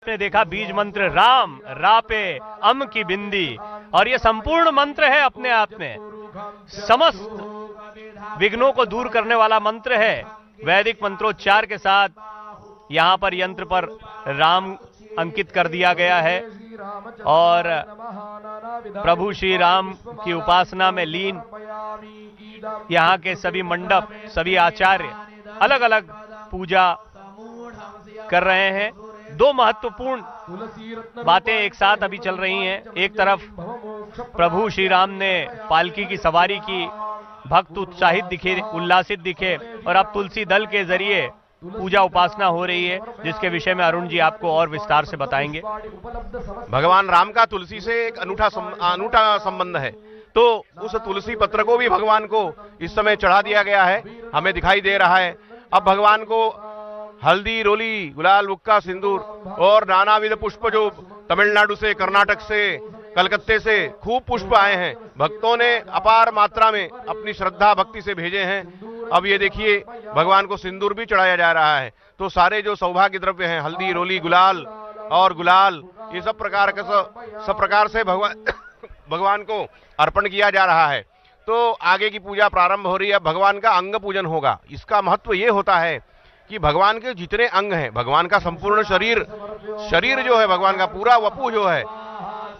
आपने देखा बीज मंत्र राम, रा पे अम की बिंदी, और ये संपूर्ण मंत्र है अपने आप में, समस्त विघ्नों को दूर करने वाला मंत्र है। वैदिक मंत्रोच्चार के साथ यहां पर यंत्र पर राम अंकित कर दिया गया है और प्रभु श्री राम की उपासना में लीन यहाँ के सभी मंडप, सभी आचार्य अलग अलग पूजा कर रहे हैं। दो महत्वपूर्ण बातें एक साथ अभी चल रही हैं। एक तरफ प्रभु श्री राम ने पालकी की सवारी की, भक्त उत्साहित दिखे, उल्लासित दिखे, और अब तुलसी दल के जरिए पूजा उपासना हो रही है, जिसके विषय में अरुण जी आपको और विस्तार से बताएंगे। भगवान राम का तुलसी से एक अनूठा संबंध है, तो उस तुलसी पत्र को भी भगवान को इस समय चढ़ा दिया गया है, हमें दिखाई दे रहा है। अब भगवान को हल्दी, रोली, गुलाल, बुक्का, सिंदूर और नानाविध पुष्प जो तमिलनाडु से, कर्नाटक से, कलकत्ते से खूब पुष्प आए हैं, भक्तों ने अपार मात्रा में अपनी श्रद्धा भक्ति से भेजे हैं। अब ये देखिए भगवान को सिंदूर भी चढ़ाया जा रहा है। तो सारे जो सौभाग्य द्रव्य हैं, हल्दी, रोली, गुलाल और गुलाल, ये सब प्रकार से भगवान को अर्पण किया जा रहा है। तो आगे की पूजा प्रारंभ हो रही है। भगवान का अंग पूजन होगा। इसका महत्व ये होता है कि भगवान के जितने अंग हैं, भगवान का संपूर्ण शरीर जो है, भगवान का पूरा वपु जो है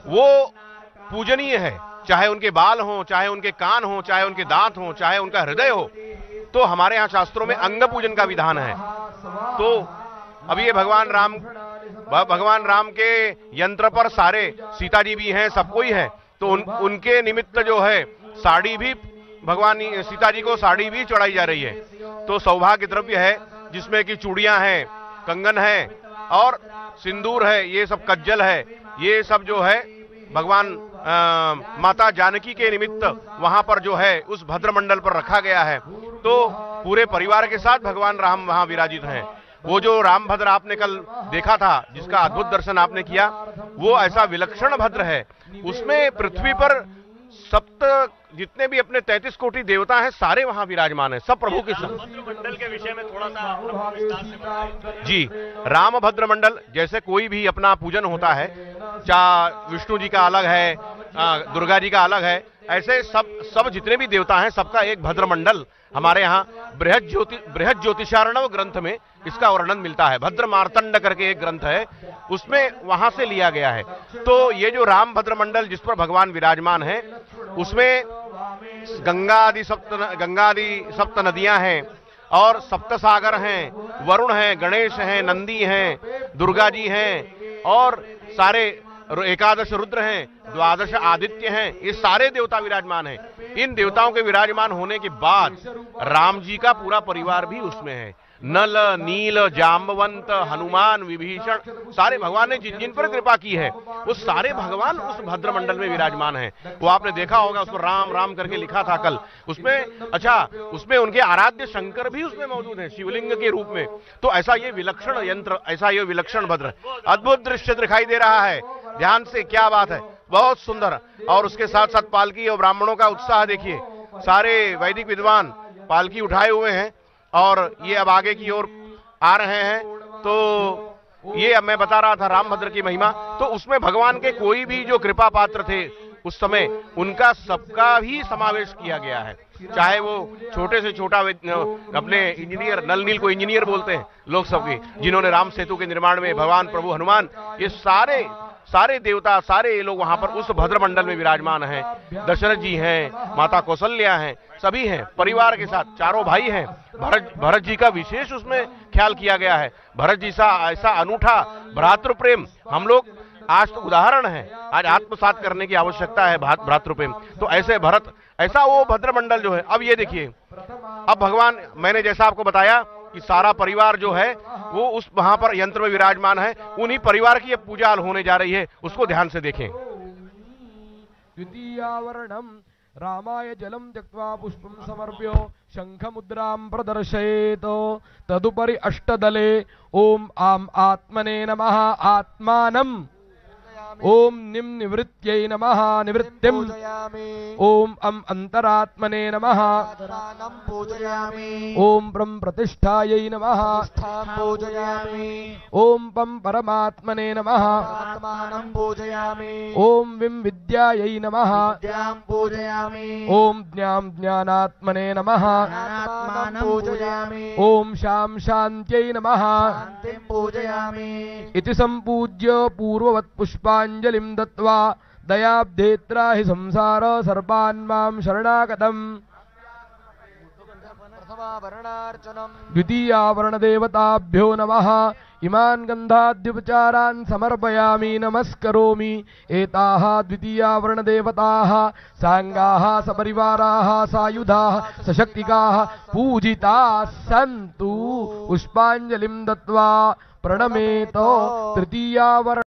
वो पूजनीय है। चाहे उनके बाल हों, चाहे उनके कान हों, चाहे उनके दांत हों, चाहे उनका हृदय हो, तो हमारे यहाँ शास्त्रों में अंग पूजन का विधान है। तो अब ये भगवान राम के यंत्र पर सारे सीता जी भी हैं, सब कोई है, तो उनके निमित्त जो है साड़ी भी भगवान सीता जी को साड़ी भी चढ़ाई जा रही है। तो सौभाग्य द्रव्य है जिसमें कि चूड़ियां हैं, कंगन है और सिंदूर है, ये सब कज्जल है, ये सब जो है भगवान माता जानकी के निमित्त वहां पर जो है उस भद्रमंडल पर रखा गया है। तो पूरे परिवार के साथ भगवान राम वहां विराजित हैं। वो जो राम भद्र आपने कल देखा था, जिसका अद्भुत दर्शन आपने किया, वो ऐसा विलक्षण भद्र है। उसमें पृथ्वी पर सप्त जितने भी अपने 33 कोटि देवता हैं, सारे वहां विराजमान हैं, सब प्रभु के साथ। मंडल के विषय में थोड़ा सा जी, राम भद्र मंडल जैसे कोई भी अपना पूजन होता है, चाहे विष्णु जी का अलग है, दुर्गा जी का अलग है, ऐसे सब जितने भी देवता हैं सबका एक भद्र मंडल हमारे यहाँ बृहद ज्योतिषार्णव ग्रंथ में इसका वर्णन मिलता है। भद्र मार्तंड करके एक ग्रंथ है, उसमें वहां से लिया गया है। तो ये जो राम भद्र मंडल जिस पर भगवान विराजमान है, उसमें गंगादि सप्त नदियां हैं और सप्त सागर हैं, वरुण हैं, गणेश हैं, नंदी हैं, दुर्गा जी हैं और सारे 11 रुद्र हैं, 12 आदित्य हैं, ये सारे देवता विराजमान हैं। इन देवताओं के विराजमान होने के बाद राम जी का पूरा परिवार भी उसमें है। नल, नील, जाम्बवंत, हनुमान, विभीषण, सारे भगवान ने जिन जिन पर कृपा की है वो सारे भगवान उस भद्र मंडल में विराजमान हैं। वो आपने देखा होगा, उसको राम राम करके लिखा था कल उसमें उनके आराध्य शंकर भी उसमें मौजूद हैं शिवलिंग के रूप में। तो ऐसा ये विलक्षण यंत्र, ऐसा ये विलक्षण भद्र, अद्भुत दृश्य दिखाई दे रहा है। ध्यान से, क्या बात है, बहुत सुंदर। और उसके साथ साथ पालकी और ब्राह्मणों का उत्साह देखिए, सारे वैदिक विद्वान पालकी उठाए हुए हैं और ये अब आगे की ओर आ रहे हैं। तो ये अब मैं बता रहा था रामभद्र की महिमा, तो उसमें भगवान के कोई भी जो कृपा पात्र थे उस समय, उनका सबका भी समावेश किया गया है। चाहे वो छोटे से छोटा अपने इंजीनियर, नल नील को इंजीनियर बोलते हैं लोग सबके, जिन्होंने राम सेतु के निर्माण में, भगवान प्रभु हनुमान, ये सारे देवता, सारे ये लोग वहां पर उस भद्र मंडल में विराजमान हैं। दशरथ जी हैं, माता कौशल्या हैं, सभी हैं परिवार के साथ, चारों भाई हैं। भरत जी का विशेष उसमें ख्याल किया गया है। भरत जी सा ऐसा अनूठा भ्रातृ प्रेम हम लोग आज तो उदाहरण है, आज आत्मसात करने की आवश्यकता है भ्रातृ प्रेम। तो ऐसे भरत, ऐसा वो भद्र मंडल जो है। अब ये देखिए, अब भगवान, मैंने जैसा आपको बताया कि सारा परिवार जो है वो उस वहां पर यंत्र में विराजमान है, उन्हीं परिवार की पूजा होने जा रही है, उसको ध्यान से देखें। द्वितीयावरणम रामाय जलम त्यक्त्वा पुष्पम समर्प्यो शंखमुद्रां प्रदर्शयेत तदुपरि अष्टदले ओम आम आत्मने नमः आत्मानं ओम निम निवृत्त्यै नमः निवृत्तिम् ओम अंतरात्मने नमः ओम ब्रह्म प्रतिष्ठायै नमः ओम परमात्मने नमः ओम विम विद्यायै नमः ओम ज्ञानात्मने नमः ओम शांत्यै नमः इति संपूज्य पूर्ववत् पुष्पांजलिं दत्वा दयाब्धेत्रा हि संसार सर्वान् मां शरणागतम् द्वितीयावरणदेवताभ्यो नमः इमान् गन्धाद्युपचारान् समर्पयामि नमस्करोमि एताः द्वितीयावरणदेवताः साङ्गाः सपरिवाराः सायुधाः सशक्तिकाः पूजिताः सन्तु पुष्पाञ्जलिं दत्वा प्रणमेत तृतीयावरण